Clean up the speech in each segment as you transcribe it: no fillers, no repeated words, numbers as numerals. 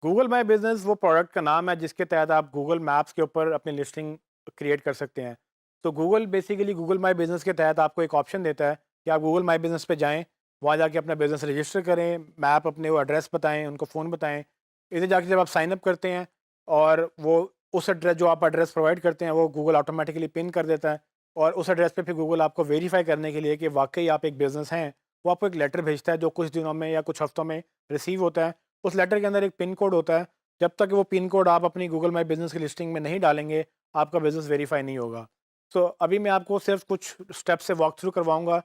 Google माई business वो product का नाम है जिसके तहत आप गूगल मैप्स के ऊपर अपनी लिस्टिंग क्रिएट कर सकते हैं। तो गूगल बेसिकली गूगल माई बिज़नेस के तहत आपको एक ऑप्शन देता है कि आप गूगल माई बिज़नेस पे जाएँ, वहाँ जाके अपना बिज़नेस रजिस्टर करें, मैप अपने वो एड्रेस बताएँ, उनको फ़ोन बताएँ। इधर जाके जब आप साइन अप करते हैं और वो उस एड्रेस जो आप एड्रेस प्रोवाइड करते हैं वो गूगल ऑटोमेटिकली पिन कर देता है और उस एड्रेस पे फिर गूगल आपको वेरीफ़ाई करने के लिए कि वाक़ई आप एक बिज़नेस हैं, वो आपको एक लेटर भेजता है जो कुछ दिनों में या कुछ हफ्तों में रिसीव होता है। उस लेटर के अंदर एक पिन कोड होता है, जब तक वो पिन कोड आप अपनी गूगल माई बिज़नेस की लिस्टिंग में नहीं डालेंगे, आपका बिज़नेस वेरीफ़ाई नहीं होगा। सो अभी मैं आपको सिर्फ़ कुछ स्टेप से वॉक थ्रू करवाऊँगा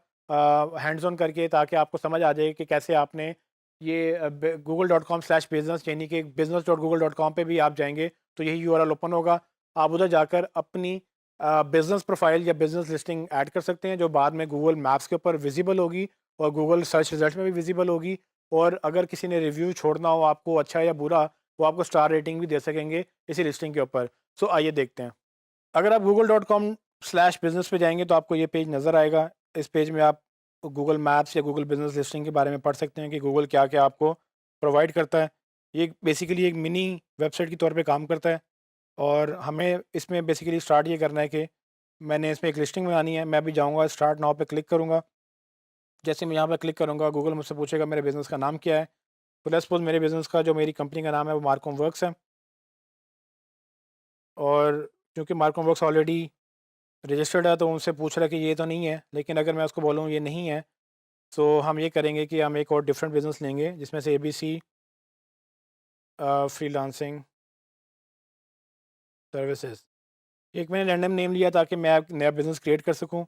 हैंड्स ऑन करके, ताकि आपको समझ आ जाए कि कैसे आपने ये google.com/business यानी कि business.google.com पे भी आप जाएँगे, तो यही यूआरएल ओपन होगा। आप उधर जाकर अपनी बिज़नेस प्रोफ़ाइल या बिज़नेस लिस्टिंग ऐड कर सकते हैं, जो बाद में गूगल मैप्स के ऊपर विज़िबल होगी और गूगल सर्च रिज़ल्ट में भी विज़िबल होगी। और अगर किसी ने रिव्यू छोड़ना हो आपको अच्छा या बुरा, वो आपको स्टार रेटिंग भी दे सकेंगे इसी लिस्टिंग के ऊपर। सो आइए देखते हैं। अगर आप google.com/business पे जाएँगे तो आपको ये पेज नज़र आएगा। इस पेज में आप गूगल मैप्स या गूगल बिज़नेस लिस्टिंग के बारे में पढ़ सकते हैं कि गूगल क्या-क्या आपको प्रोवाइड करता है। ये बेसिकली एक मिनी वेबसाइट के तौर पे काम करता है और हमें इसमें बेसिकली स्टार्ट ये करना है कि मैंने इसमें एक लिस्टिंग बनानी है। मैं अभी जाऊँगा स्टार्ट नाउ पे क्लिक करूँगा। जैसे मैं यहाँ पे क्लिक करूँगा, गूगल मुझसे पूछेगा मेरे बिज़नेस का नाम क्या है। तो लेट्स सपोज़ मेरे बिज़नेस का जो मेरी कंपनी का नाम है वो मार्कोम वर्क्स है और क्योंकि मार्कोम वर्क्स ऑलरेडी रजिस्टर्ड है तो उनसे पूछ रहा है कि ये तो नहीं है, लेकिन अगर मैं उसको बोलूँ ये नहीं है, तो हम ये करेंगे कि हम एक और डिफरेंट बिज़नेस लेंगे जिसमें से एबीसी फ्रीलांसिंग सर्विसेज। एक मैंने रैंडम नेम लिया ताकि मैं एक नया बिज़नेस क्रिएट कर सकूँ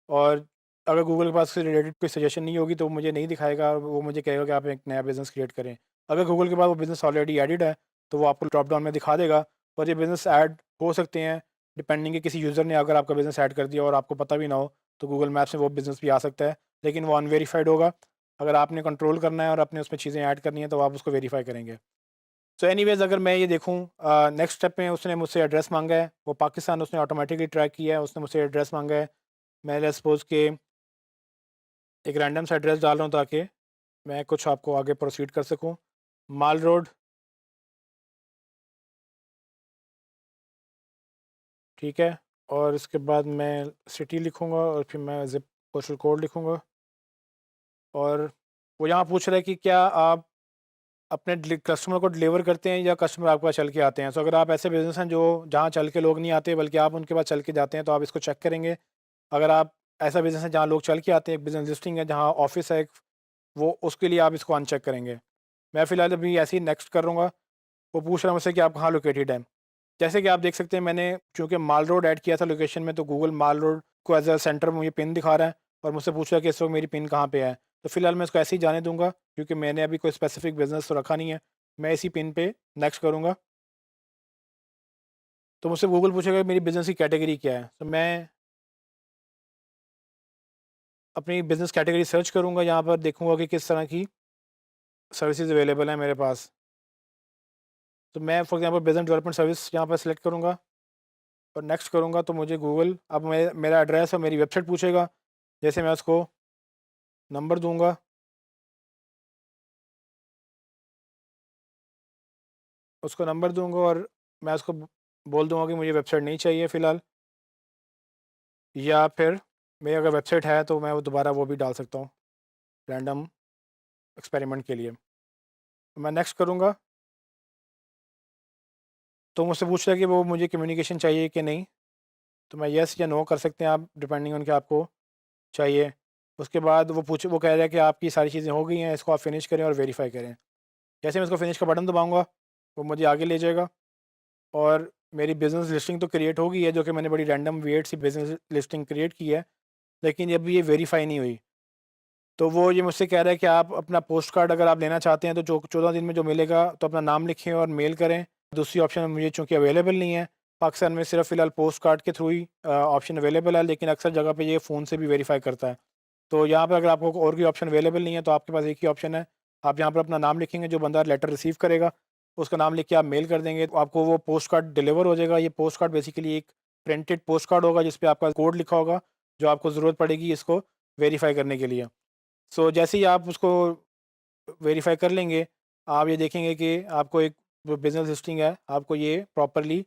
और अगर गूगल के पास से रिलेटेड कोई सजेशन नहीं होगी तो वो मुझे नहीं दिखाएगा और वो मुझे कहेगा कि आप एक नया बिज़नेस क्रिएट करें। अगर गूगल के पास वो बिज़नेस ऑलरेडी एडिड है तो वो आपको ड्रॉप डाउन में दिखा देगा और ये बिज़नेस ऐड हो सकते हैं डिपेंडिंग कि किसी यूज़र ने अगर आपका बिज़नेस ऐड कर दिया और आपको पता भी ना हो, तो गूगल मैप्स में वो बिज़नेस भी आ सकता है, लेकिन वो अनवेरीफाइड होगा। अगर आपने कंट्रोल करना है और आपने उसमें चीज़ें ऐड करनी है तो आप उसको वेरीफाई करेंगे। सो एनीवेज़ अगर मैं ये देखूँ नेक्स्ट स्टेप में उसने मुझसे एड्रेस माँगा है, वो पाकिस्तान उसने ऑटोमेटिकली ट्रैक किया है, उसने मुझसे एड्रेस माँगा है। मैं लेट्स सपोज़ के एक रैंडम सा एड्रेस डाल रहा हूँ ताकि मैं कुछ आपको आगे प्रोसीड कर सकूँ। माल रोड, ठीक है? और इसके बाद मैं सिटी लिखूँगा और फिर मैं ज़िप पोस्टल कोड लिखूँगा और वो यहाँ पूछ रहा है कि क्या आप अपने कस्टमर को डिलीवर करते हैं या कस्टमर आपके पास चल के आते हैं? सो अगर आप ऐसे बिज़नेस हैं जो जहाँ चल के लोग नहीं आते बल्कि आप उनके पास चल के जाते हैं तो आप इसको चेक करेंगे। अगर आप ऐसा बिज़नेस है जहाँ लोग चल के आते हैं, एक बिज़नेस लिस्टिंग है जहाँ ऑफ़िस है एक, वो उसके लिए आप इसको अनचेक करेंगे। मैं फ़िलहाल अभी ऐसे ही नेक्स्ट करूँगा। वो पूछ रहा है मुझसे कि आप कहाँ लोकेटेड हैं। जैसे कि आप देख सकते हैं मैंने चूँकि माल रोड ऐड किया था लोकेशन में, तो गूगल माल रोड को एज़ अ सेंटर मुझे पिन दिखा रहा है और मुझसे पूछ रहा है कि इस वक़्त मेरी पिन कहाँ पे है। तो फ़िलहाल मैं इसको ऐसे ही जाने दूँगा क्योंकि मैंने अभी कोई स्पेसिफ़िक बिज़नेस तो रखा नहीं है। मैं इसी पिन पे नेक्स्ट करूँगा। तो मुझसे गूगल पूछेगा कि मेरी बिज़नेस की कैटेगरी क्या है? तो मैं अपनी बिज़नेस कैटेगरी सर्च करूँगा, यहाँ पर देखूँगा कि किस तरह की सर्विसेज़ अवेलेबल हैं मेरे पास। तो मैं for example business development service यहाँ पर सिलेक्ट करूँगा और नेक्स्ट करूँगा तो मुझे गूगल अब मेरा एड्रेस और मेरी वेबसाइट पूछेगा। जैसे मैं उसको नंबर दूँगा, उसको नंबर दूँगा और मैं उसको बोल दूँगा कि मुझे वेबसाइट नहीं चाहिए फ़िलहाल, या फिर मेरी अगर वेबसाइट है तो मैं वो दोबारा वो भी डाल सकता हूँ रैंडम एक्सपेरिमेंट के लिए। तो मैं नेक्स्ट करूँगा, तो मुझसे पूछ रहा है कि वो मुझे कम्युनिकेशन चाहिए कि नहीं? तो मैं येस या नो कर सकते हैं आप डिपेंडिंग ऑन कि आपको चाहिए। उसके बाद वो कह रहा है कि आपकी सारी चीज़ें हो गई हैं, इसको आप फिनिश करें और वेरीफ़ाई करें। जैसे मैं इसको फिनिश का बटन दबाऊँगा, वो मुझे आगे ले जाएगा और मेरी बिज़नेस लिस्टिंग तो क्रिएट हो गई है, जो कि मैंने बड़ी रैंडम वियर्ड सी बिज़नेस लिस्टिंग क्रिएट की है, लेकिन अभी ये वेरीफ़ाई नहीं हुई। तो वो ये मुझसे कह रहा है कि आप अपना पोस्ट कार्ड अगर आप लेना चाहते हैं तो जो 14 दिन में जो मिलेगा तो अपना नाम लिखें और मेल करें। दूसरी ऑप्शन मुझे चूँकि अवेलेबल नहीं है, पाकिस्तान में सिर्फ़ फ़िलहाल पोस्ट कार्ड के थ्रू ही ऑप्शन अवेलेबल है, लेकिन अक्सर जगह पे ये फ़ोन से भी वेरीफ़ाई करता है। तो यहाँ पे अगर आपको और कोई ऑप्शन अवेलेबल नहीं है तो आपके पास एक ही ऑप्शन है। आप यहाँ पर अपना नाम लिखेंगे, जो बंदा लेटर रिसीव करेगा, उसका नाम लिख के आप मेल कर देंगे, तो आपको वो पोस्ट कार्ड डिलीवर हो जाएगा। ये पोस्ट कार्ड बेसिकली एक प्रिंटेड पोस्ट कार्ड होगा जिस पे आपका कोड लिखा होगा, जो आपको ज़रूरत पड़ेगी इसको वेरीफ़ाई करने के लिए। सो जैसे ही आप उसको वेरीफ़ाई कर लेंगे, आप ये देखेंगे कि आपको एक वो बिज़नेस लिस्टिंग है, आपको ये प्रॉपरली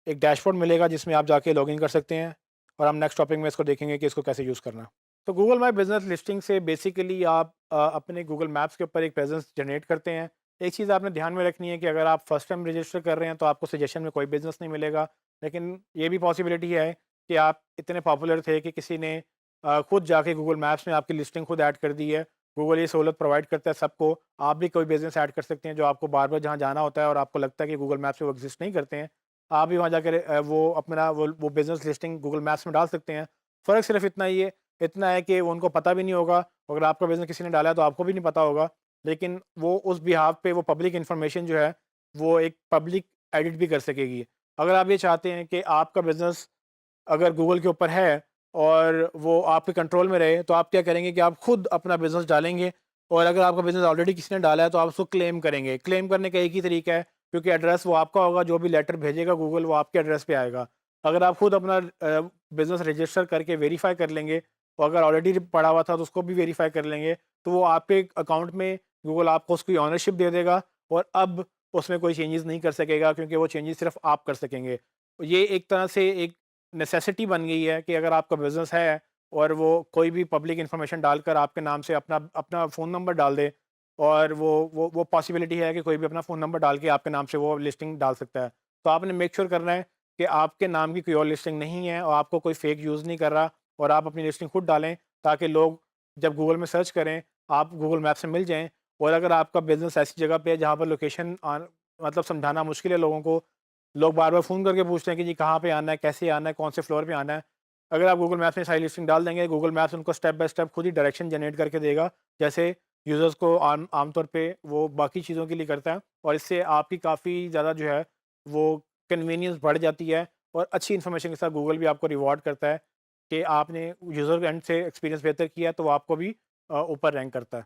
एक डैशबोर्ड मिलेगा जिसमें आप जाके लॉगिन कर सकते हैं, और हम नेक्स्ट टॉपिक में इसको देखेंगे कि इसको कैसे यूज़ करना है। तो गूगल माई बिज़नेस लिस्टिंग से बेसिकली आप अपने गूगल मैप्स के ऊपर एक प्रेजेंस जनरेट करते हैं। एक चीज़ आपने ध्यान में रखनी है कि अगर आप फर्स्ट टाइम रजिस्टर कर रहे हैं तो आपको सजेशन में कोई बिज़नेस नहीं मिलेगा, लेकिन ये भी पॉसिबिलिटी है कि आप इतने पॉपुलर थे कि किसी ने खुद जाके गूगल मैप्स में आपकी लिस्टिंग खुद ऐड कर दी है। गूगल ये सहूलत प्रोवाइड करता है सबको, आप भी कोई बिज़नेस ऐड कर सकते हैं जो आपको बार-बार जहाँ जाना होता है और आपको लगता है कि गूगल मैप्स पे वो एग्ज़िस्ट नहीं करते हैं। आप भी वहाँ जाकर वो अपना वो बिज़नेस लिस्टिंग गूगल मैप्स में डाल सकते हैं। फ़र्क सिर्फ़ इतना है कि उनको पता भी नहीं होगा, अगर आपका बिज़नेस किसी ने डाला है तो आपको भी नहीं पता होगा। लेकिन वो उस बिहाफ़ पे वो पब्लिक इन्फॉर्मेशन जो है, वो एक पब्लिक एडिट भी कर सकेगी। अगर आप ये चाहते हैं कि आपका बिज़नेस अगर गूगल के ऊपर है और वो आपके कंट्रोल में रहे, तो आप क्या करेंगे कि आप खुद अपना बिज़नेस डालेंगे, और अगर आपका बिज़नेस ऑलरेडी किसी ने डाला है तो आप उसको क्लेम करेंगे। क्लेम करने का एक ही तरीका है, क्योंकि एड्रेस वो आपका होगा, जो भी लेटर भेजेगा गूगल वो आपके एड्रेस पे आएगा। अगर आप खुद अपना बिज़नेस रजिस्टर करके वेरीफ़ाई कर लेंगे, और अगर ऑलरेडी पड़ा हुआ था तो उसको भी वेरीफ़ाई कर लेंगे, तो वो आपके अकाउंट में गूगल आपको उसकी ओनरशिप दे देगा, और अब उसमें कोई चेंजेज़ नहीं कर सकेगा, क्योंकि वो चेंजेज़ सिर्फ़ आप कर सकेंगे। ये एक तरह से एक नेसेसिटी बन गई है कि अगर आपका बिज़नेस है और वो कोई भी पब्लिक इन्फॉर्मेशन डालकर आपके नाम से अपना अपना फ़ोन नंबर डाल दे, और वो पॉसिबिलिटी है कि कोई भी अपना फ़ोन नंबर डाल के आपके नाम से वो लिस्टिंग डाल सकता है। तो आपने मेक श्योर करना है कि आपके नाम की कोई और लिस्टिंग नहीं है, और आपको कोई फ़ेक यूज़ नहीं कर रहा, और आप अपनी लिस्टिंग खुद डालें, ताकि लोग जब गूगल में सर्च करें, आप गूगल मैप से मिल जाएँ। और अगर आपका बिज़नेस ऐसी जगह पे है जहाँ पर लोकेशन मतलब समझाना मुश्किल है लोगों को, लोग बार-बार फ़ोन करके पूछते हैं कि जी कहाँ पे आना है, कैसे आना है, कौन से फ्लोर पे आना है। अगर आप गूगल मैप्स में सारी लिस्टिंग डाल देंगे, गूगल मैप्स उनको स्टेप बाय स्टेप खुद ही डायरेक्शन जनरेट करके देगा, जैसे यूज़र्स को आमतौर पे वो बाकी चीज़ों के लिए करता है, और इससे आपकी काफ़ी ज़्यादा जो है वो कन्वीनियंस बढ़ जाती है, और अच्छी इन्फॉर्मेशन के साथ गूगल भी आपको रिवॉर्ड करता है कि आपने यूज़र एंड से एक्सपीरियंस बेहतर किया, तो वो आपको भी ऊपर रैंक करता है।